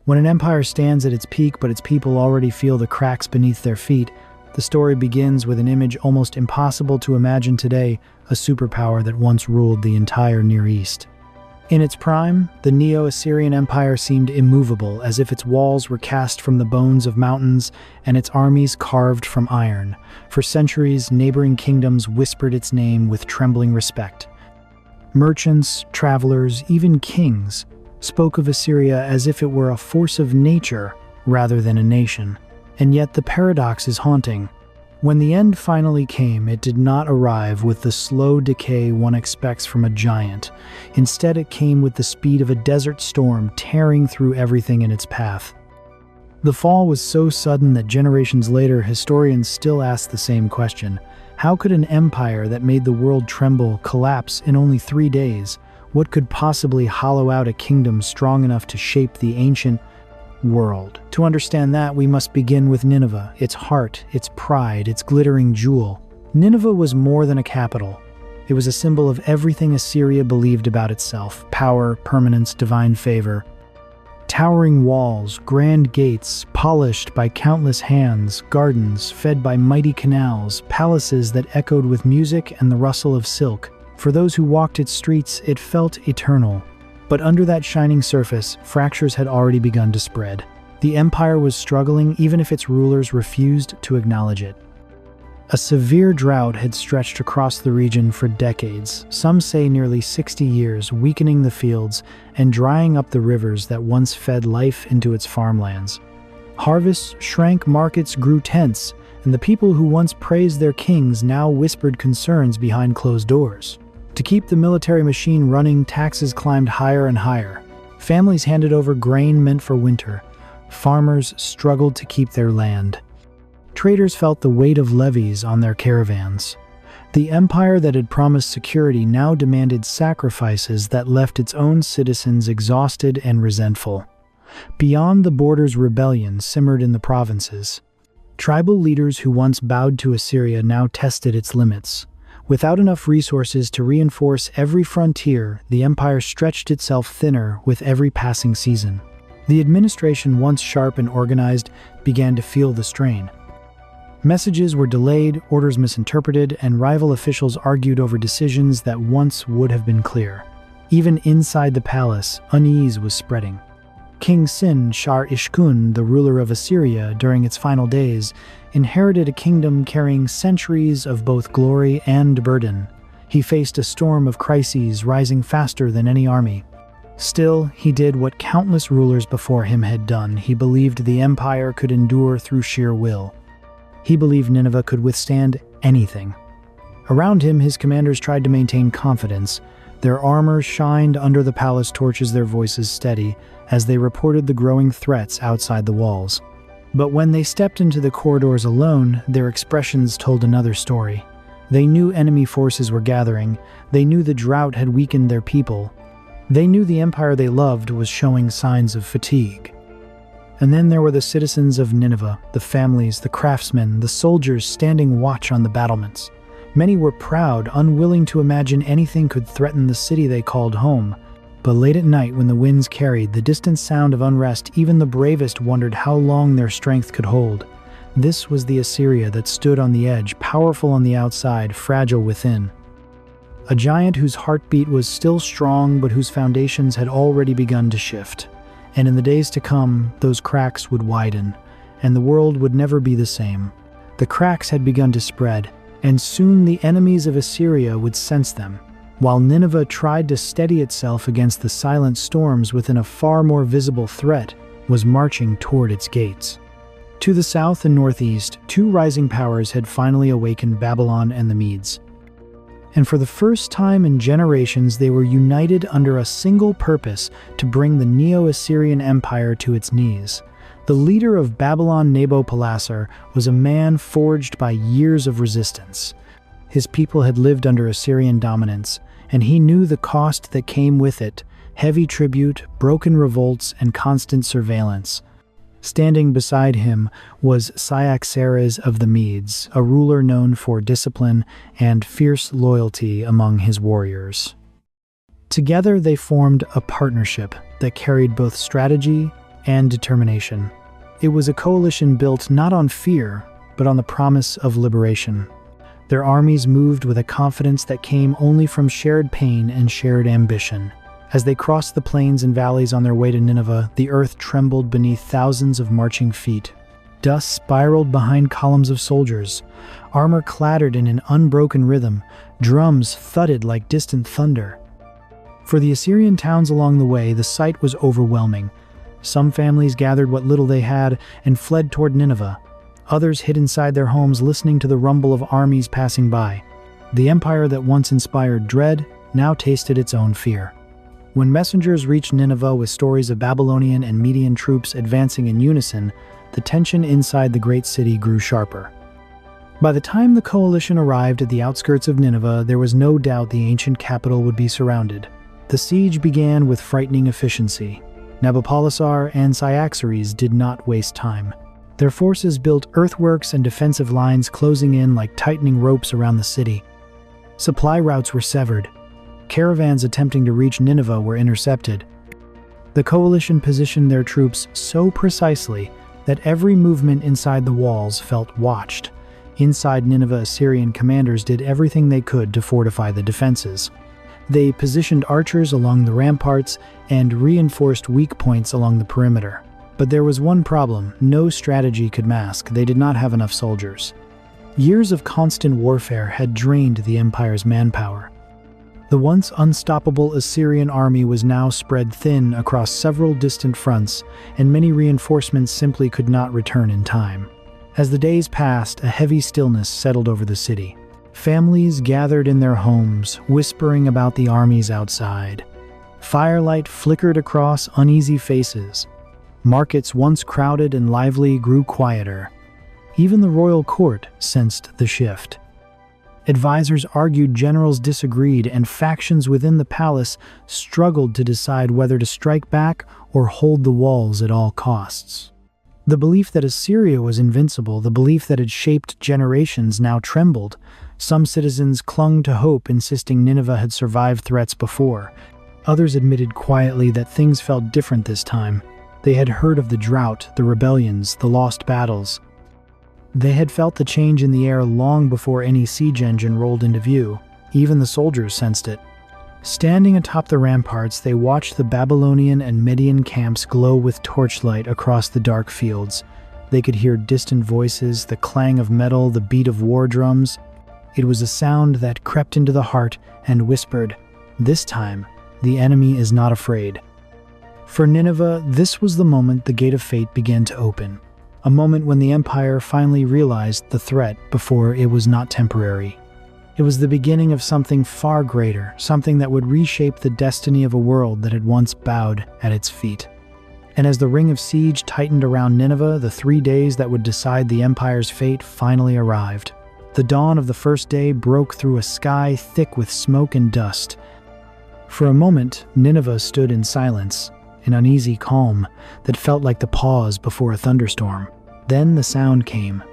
When an empire stands at its peak but its people already feel the cracks beneath their feet, the story begins with an image almost impossible to imagine today, a superpower that once ruled the entire Near East. In its prime, the Neo-Assyrian Empire seemed immovable, as if its walls were cast from the bones of mountains and its armies carved from iron. For centuries, neighboring kingdoms whispered its name with trembling respect. Merchants, travelers, even kings spoke of Assyria as if it were a force of nature rather than a nation. And yet the paradox is haunting. When the end finally came, it did not arrive with the slow decay one expects from a giant. Instead, it came with the speed of a desert storm, tearing through everything in its path. The fall was so sudden that generations later, historians still ask the same question. How could an empire that made the world tremble collapse in only 3 days? What could possibly hollow out a kingdom strong enough to shape the ancient world? To understand that, we must begin with Nineveh, its heart, its pride, its glittering jewel. Nineveh was more than a capital. It was a symbol of everything Assyria believed about itself: power, permanence, divine favor. Towering walls, grand gates, polished by countless hands, gardens fed by mighty canals, palaces that echoed with music and the rustle of silk. For those who walked its streets, it felt eternal. But under that shining surface, fractures had already begun to spread. The empire was struggling even if its rulers refused to acknowledge it. A severe drought had stretched across the region for decades, some say nearly 60 years, weakening the fields and drying up the rivers that once fed life into its farmlands. Harvests shrank, markets grew tense, and the people who once praised their kings now whispered concerns behind closed doors. To keep the military machine running, taxes climbed higher and higher. Families handed over grain meant for winter. Farmers struggled to keep their land. Traders felt the weight of levies on their caravans. The empire that had promised security now demanded sacrifices that left its own citizens exhausted and resentful. Beyond the borders, rebellion simmered in the provinces. Tribal leaders who once bowed to Assyria now tested its limits. Without enough resources to reinforce every frontier, the empire stretched itself thinner with every passing season. The administration, once sharp and organized, began to feel the strain. Messages were delayed, orders misinterpreted, and rival officials argued over decisions that once would have been clear. Even inside the palace, unease was spreading. King Sin-shar-ishkun, the ruler of Assyria during its final days, inherited a kingdom carrying centuries of both glory and burden. He faced a storm of crises rising faster than any army. Still, he did what countless rulers before him had done. He believed the empire could endure through sheer will. He believed Nineveh could withstand anything. Around him, his commanders tried to maintain confidence. Their armor shined under the palace torches, their voices steady, as they reported the growing threats outside the walls. But when they stepped into the corridors alone, their expressions told another story. They knew enemy forces were gathering. They knew the drought had weakened their people. They knew the empire they loved was showing signs of fatigue. And then there were the citizens of Nineveh, the families, the craftsmen, the soldiers standing watch on the battlements. Many were proud, unwilling to imagine anything could threaten the city they called home. But late at night, when the winds carried the distant sound of unrest, even the bravest wondered how long their strength could hold. This was the Assyria that stood on the edge, powerful on the outside, fragile within. A giant whose heartbeat was still strong, but whose foundations had already begun to shift. And in the days to come, those cracks would widen, and the world would never be the same. The cracks had begun to spread, and soon the enemies of Assyria would sense them. While Nineveh tried to steady itself against the silent storms within, a far more visible threat was marching toward its gates. To the south and northeast, two rising powers had finally awakened: Babylon and the Medes. And for the first time in generations, they were united under a single purpose: to bring the Neo-Assyrian Empire to its knees. The leader of Babylon, Nabopolassar, was a man forged by years of resistance. His people had lived under Assyrian dominance, and he knew the cost that came with it: heavy tribute, broken revolts, and constant surveillance. Standing beside him was Cyaxares of the Medes, a ruler known for discipline and fierce loyalty among his warriors. Together they formed a partnership that carried both strategy and determination. It was a coalition built not on fear, but on the promise of liberation. Their armies moved with a confidence that came only from shared pain and shared ambition. As they crossed the plains and valleys on their way to Nineveh, the earth trembled beneath thousands of marching feet. Dust spiraled behind columns of soldiers. Armor clattered in an unbroken rhythm. Drums thudded like distant thunder. For the Assyrian towns along the way, the sight was overwhelming. Some families gathered what little they had and fled toward Nineveh. Others hid inside their homes, listening to the rumble of armies passing by. The empire that once inspired dread now tasted its own fear. When messengers reached Nineveh with stories of Babylonian and Median troops advancing in unison, the tension inside the great city grew sharper. By the time the coalition arrived at the outskirts of Nineveh, there was no doubt the ancient capital would be surrounded. The siege began with frightening efficiency. Nabopolassar and Cyaxares did not waste time. Their forces built earthworks and defensive lines closing in like tightening ropes around the city. Supply routes were severed. Caravans attempting to reach Nineveh were intercepted. The coalition positioned their troops so precisely that every movement inside the walls felt watched. Inside Nineveh, Assyrian commanders did everything they could to fortify the defenses. They positioned archers along the ramparts and reinforced weak points along the perimeter. But there was one problem: no strategy could mask. They did not have enough soldiers. Years of constant warfare had drained the empire's manpower. The once unstoppable Assyrian army was now spread thin across several distant fronts, and many reinforcements simply could not return in time. As the days passed, a heavy stillness settled over the city. Families gathered in their homes, whispering about the armies outside. Firelight flickered across uneasy faces. Markets once crowded and lively grew quieter. Even the royal court sensed the shift. Advisors argued, generals disagreed, and factions within the palace struggled to decide whether to strike back or hold the walls at all costs. The belief that Assyria was invincible, the belief that had shaped generations, now trembled. Some citizens clung to hope, insisting Nineveh had survived threats before. Others admitted quietly that things felt different this time. They had heard of the drought, the rebellions, the lost battles. They had felt the change in the air long before any siege engine rolled into view. Even the soldiers sensed it. Standing atop the ramparts, they watched the Babylonian and Median camps glow with torchlight across the dark fields. They could hear distant voices, the clang of metal, the beat of war drums. It was a sound that crept into the heart and whispered, "This time, the enemy is not afraid." For Nineveh, this was the moment the gate of fate began to open. A moment when the empire finally realized the threat before it was not temporary. It was the beginning of something far greater, something that would reshape the destiny of a world that had once bowed at its feet. And as the ring of siege tightened around Nineveh, the 3 days that would decide the empire's fate finally arrived. The dawn of the first day broke through a sky thick with smoke and dust. For a moment, Nineveh stood in silence, an uneasy calm that felt like the pause before a thunderstorm. Then the sound came.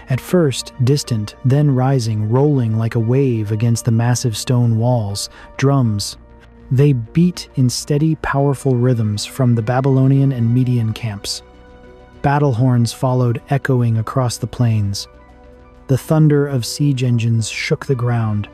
At first, distant, then rising, rolling like a wave against the massive stone walls. Drums. They beat in steady, powerful rhythms from the Babylonian and Median camps. Battle horns followed, echoing across the plains. The thunder of siege engines shook the ground.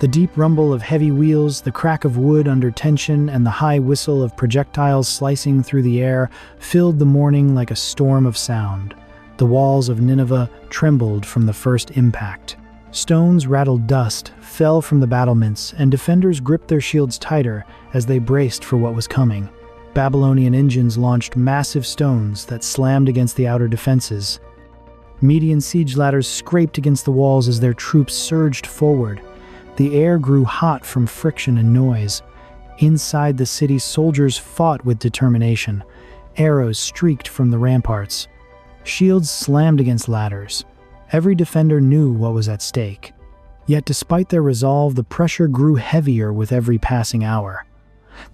The deep rumble of heavy wheels, the crack of wood under tension, and the high whistle of projectiles slicing through the air filled the morning like a storm of sound. The walls of Nineveh trembled from the first impact. Stones rattled, dust fell from the battlements, and defenders gripped their shields tighter as they braced for what was coming. Babylonian engines launched massive stones that slammed against the outer defenses. Median siege ladders scraped against the walls as their troops surged forward. The air grew hot from friction and noise. Inside the city, soldiers fought with determination. Arrows streaked from the ramparts. Shields slammed against ladders. Every defender knew what was at stake. Yet despite their resolve, the pressure grew heavier with every passing hour.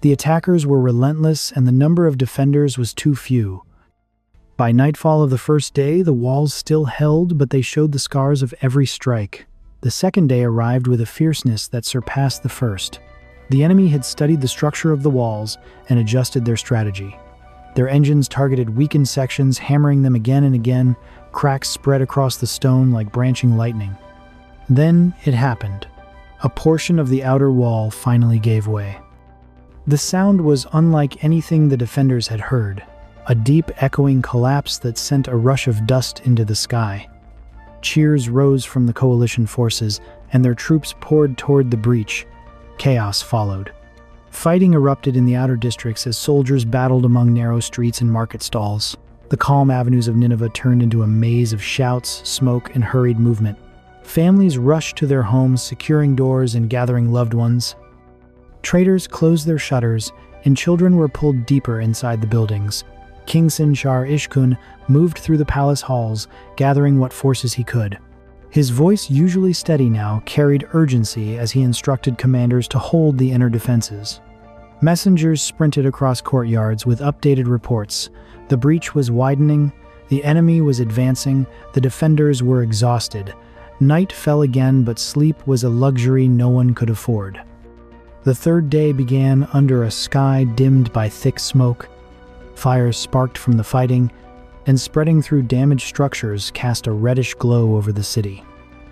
The attackers were relentless, and the number of defenders was too few. By nightfall of the first day, the walls still held, but they showed the scars of every strike. The second day arrived with a fierceness that surpassed the first. The enemy had studied the structure of the walls and adjusted their strategy. Their engines targeted weakened sections, hammering them again and again. Cracks spread across the stone like branching lightning. Then it happened. A portion of the outer wall finally gave way. The sound was unlike anything the defenders had heard, a deep echoing collapse that sent a rush of dust into the sky. Cheers rose from the coalition forces, and their troops poured toward the breach. Chaos followed. Fighting erupted in the outer districts as soldiers battled among narrow streets and market stalls. The calm avenues of Nineveh turned into a maze of shouts, smoke, and hurried movement. Families rushed to their homes, securing doors and gathering loved ones. Traders closed their shutters, and children were pulled deeper inside the buildings. King Sin-shar-ishkun moved through the palace halls, gathering what forces he could. His voice, usually steady now, carried urgency as he instructed commanders to hold the inner defenses. Messengers sprinted across courtyards with updated reports. The breach was widening, the enemy was advancing, the defenders were exhausted. Night fell again, but sleep was a luxury no one could afford. The third day began under a sky dimmed by thick smoke. Fires sparked from the fighting, and spreading through damaged structures cast a reddish glow over the city.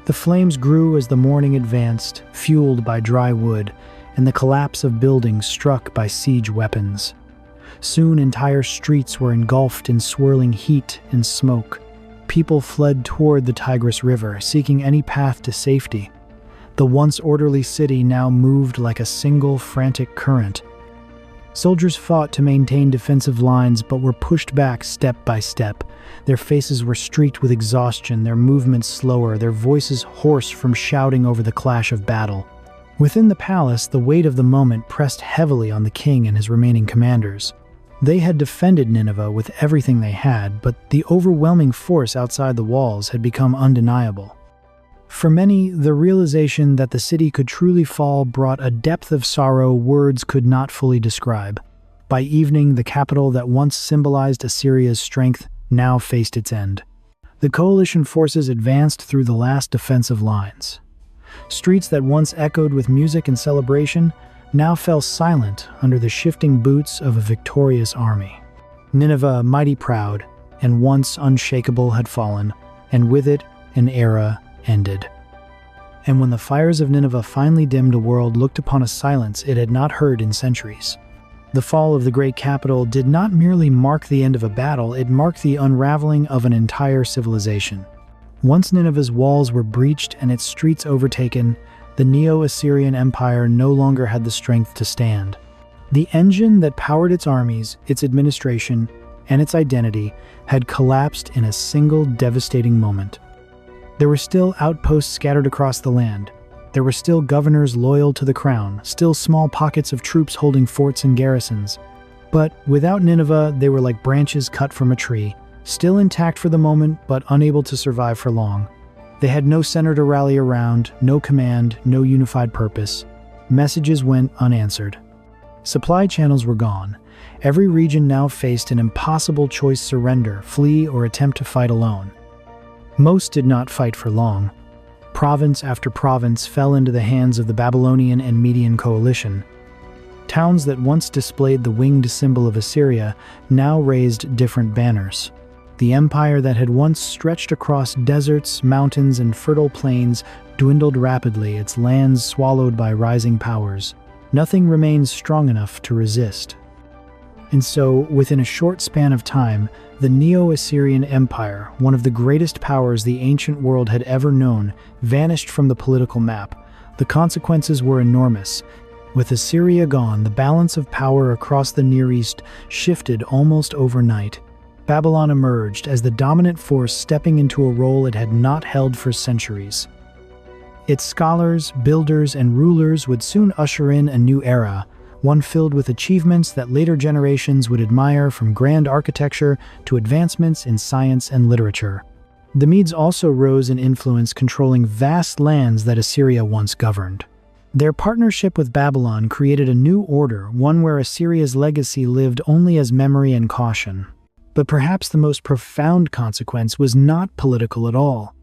The flames grew as the morning advanced, fueled by dry wood, and the collapse of buildings struck by siege weapons. Soon entire streets were engulfed in swirling heat and smoke. People fled toward the Tigris River, seeking any path to safety. The once orderly city now moved like a single frantic current. Soldiers fought to maintain defensive lines but were pushed back step by step. Their faces were streaked with exhaustion, their movements slower, their voices hoarse from shouting over the clash of battle. Within the palace, the weight of the moment pressed heavily on the king and his remaining commanders. They had defended Nineveh with everything they had, but the overwhelming force outside the walls had become undeniable. For many, the realization that the city could truly fall brought a depth of sorrow words could not fully describe. By evening, the capital that once symbolized Assyria's strength now faced its end. The coalition forces advanced through the last defensive lines. Streets that once echoed with music and celebration now fell silent under the shifting boots of a victorious army. Nineveh, mighty proud and once unshakable, had fallen, and with it, an era ended. And when the fires of Nineveh finally dimmed, the world looked upon a silence it had not heard in centuries. The fall of the great capital did not merely mark the end of a battle, it marked the unraveling of an entire civilization. Once Nineveh's walls were breached and its streets overtaken, the Neo-Assyrian Empire no longer had the strength to stand. The engine that powered its armies, its administration, and its identity had collapsed in a single devastating moment. There were still outposts scattered across the land. There were still governors loyal to the crown, still small pockets of troops holding forts and garrisons. But without Nineveh, they were like branches cut from a tree, still intact for the moment, but unable to survive for long. They had no center to rally around, no command, no unified purpose. Messages went unanswered. Supply channels were gone. Every region now faced an impossible choice: surrender, flee, or attempt to fight alone. Most did not fight for long. Province after province fell into the hands of the Babylonian and Median coalition. Towns that once displayed the winged symbol of Assyria now raised different banners. The empire that had once stretched across deserts, mountains, and fertile plains dwindled rapidly, its lands swallowed by rising powers. Nothing remained strong enough to resist. And so, within a short span of time, the Neo-Assyrian Empire, one of the greatest powers the ancient world had ever known, vanished from the political map. The consequences were enormous. With Assyria gone, the balance of power across the Near East shifted almost overnight. Babylon emerged as the dominant force, stepping into a role it had not held for centuries. Its scholars, builders, and rulers would soon usher in a new era, one filled with achievements that later generations would admire, from grand architecture to advancements in science and literature. The Medes also rose in influence, controlling vast lands that Assyria once governed. Their partnership with Babylon created a new order, one where Assyria's legacy lived only as memory and caution. But perhaps the most profound consequence was not political at all.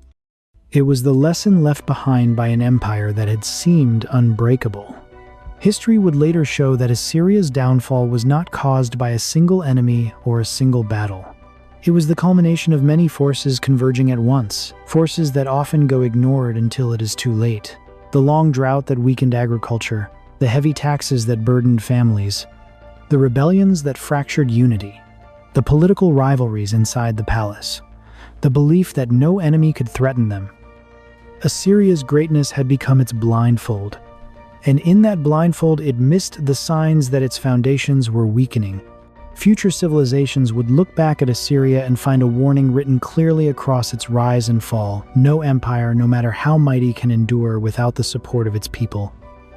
It was the lesson left behind by an empire that had seemed unbreakable. History would later show that Assyria's downfall was not caused by a single enemy or a single battle. It was the culmination of many forces converging at once, forces that often go ignored until it is too late. The long drought that weakened agriculture, the heavy taxes that burdened families, the rebellions that fractured unity, the political rivalries inside the palace, the belief that no enemy could threaten them. Assyria's greatness had become its blindfold, and in that blindfold it missed the signs that its foundations were weakening. Future civilizations would look back at Assyria and find a warning written clearly across its rise and fall. No empire, no matter how mighty, can endure without the support of its people.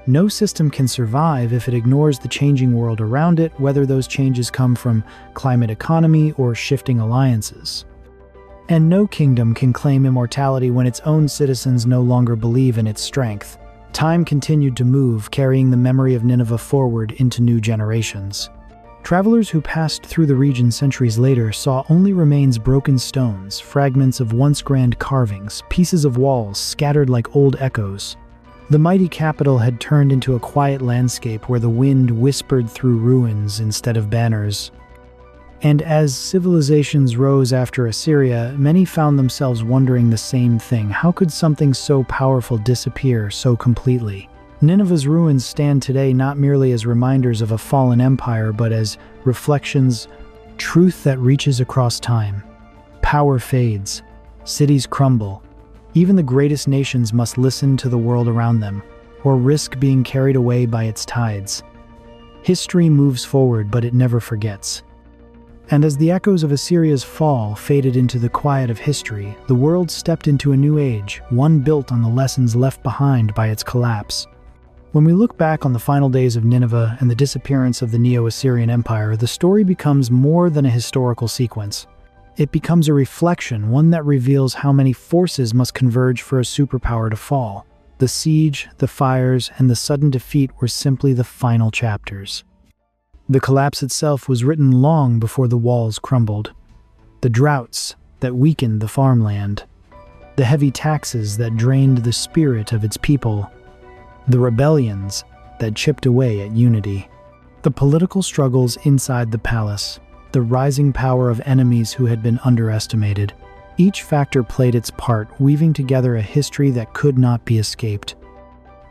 No system can survive if it ignores the changing world around it, whether those changes come from climate economy or shifting alliances. And no kingdom can claim immortality when its own citizens no longer believe in its strength. Time continued to move, carrying the memory of Nineveh forward into new generations. Travelers who passed through the region centuries later saw only remains, broken stones, fragments of once grand carvings, pieces of walls scattered like old echoes. The mighty capital had turned into a quiet landscape where the wind whispered through ruins instead of banners. And as civilizations rose after Assyria, many found themselves wondering the same thing. How could something so powerful disappear so completely? Nineveh's ruins stand today not merely as reminders of a fallen empire, but as reflections, truth that reaches across time. Power fades, cities crumble. Even the greatest nations must listen to the world around them, or risk being carried away by its tides. History moves forward, but it never forgets. And as the echoes of Assyria's fall faded into the quiet of history, the world stepped into a new age, one built on the lessons left behind by its collapse. When we look back on the final days of Nineveh and the disappearance of the Neo-Assyrian Empire, the story becomes more than a historical sequence. It becomes a reflection, one that reveals how many forces must converge for a superpower to fall. The siege, the fires, and the sudden defeat were simply the final chapters. The collapse itself was written long before the walls crumbled. The droughts that weakened the farmland, the heavy taxes that drained the spirit of its people, the rebellions that chipped away at unity, the political struggles inside the palace, the rising power of enemies who had been underestimated. Each factor played its part, weaving together a history that could not be escaped.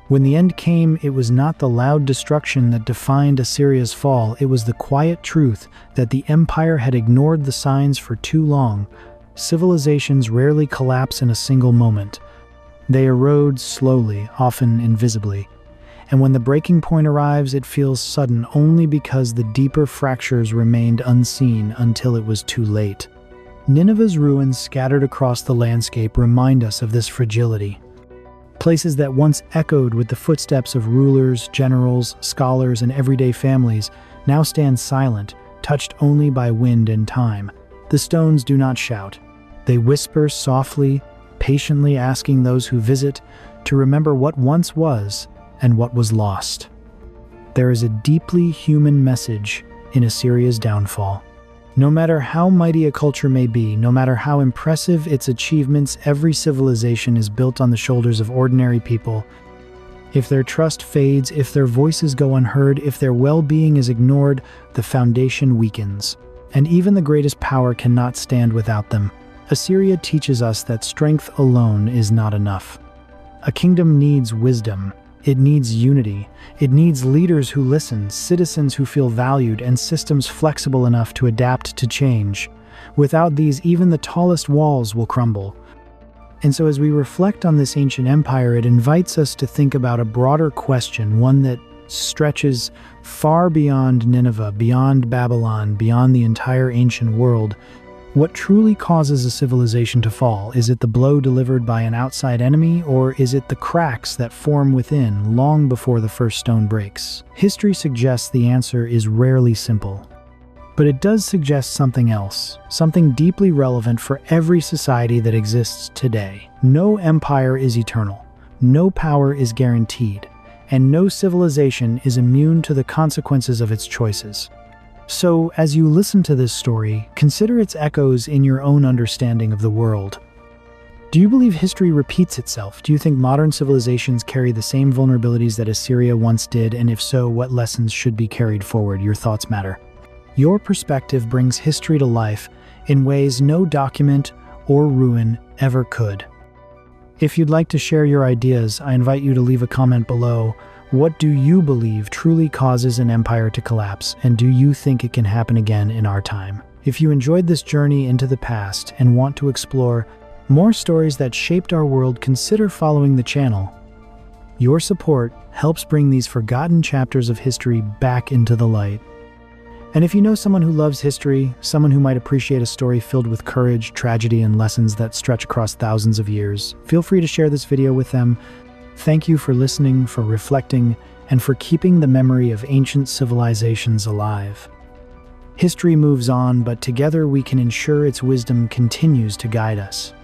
When the end came, it was not the loud destruction that defined Assyria's fall, it was the quiet truth that the empire had ignored the signs for too long. Civilizations rarely collapse in a single moment. They erode slowly, often invisibly. And when the breaking point arrives, it feels sudden only because the deeper fractures remained unseen until it was too late. Nineveh's ruins scattered across the landscape remind us of this fragility. Places that once echoed with the footsteps of rulers, generals, scholars, and everyday families now stand silent, touched only by wind and time. The stones do not shout. They whisper softly, patiently asking those who visit to remember what once was and what was lost. There is a deeply human message in Assyria's downfall. No matter how mighty a culture may be, no matter how impressive its achievements, every civilization is built on the shoulders of ordinary people. If their trust fades, if their voices go unheard, if their well-being is ignored, the foundation weakens. And even the greatest power cannot stand without them. Assyria teaches us that strength alone is not enough. A kingdom needs wisdom. It needs unity. It needs leaders who listen, citizens who feel valued, and systems flexible enough to adapt to change. Without these, even the tallest walls will crumble. And so as we reflect on this ancient empire, it invites us to think about a broader question, one that stretches far beyond Nineveh, beyond Babylon, beyond the entire ancient world. What truly causes a civilization to fall? Is it the blow delivered by an outside enemy, or is it the cracks that form within long before the first stone breaks? History suggests the answer is rarely simple. But it does suggest something else, something deeply relevant for every society that exists today. No empire is eternal, no power is guaranteed, and no civilization is immune to the consequences of its choices. So, as you listen to this story, consider its echoes in your own understanding of the world. Do you believe history repeats itself? Do you think modern civilizations carry the same vulnerabilities that Assyria once did? And if so, what lessons should be carried forward? Your thoughts matter. Your perspective brings history to life in ways no document or ruin ever could. If you'd like to share your ideas, I invite you to leave a comment below. What do you believe truly causes an empire to collapse, and do you think it can happen again in our time? If you enjoyed this journey into the past and want to explore more stories that shaped our world, consider following the channel. Your support helps bring these forgotten chapters of history back into the light. And if you know someone who loves history, someone who might appreciate a story filled with courage, tragedy, and lessons that stretch across thousands of years, feel free to share this video with them. Thank you for listening, for reflecting, and for keeping the memory of ancient civilizations alive. History moves on, but together we can ensure its wisdom continues to guide us.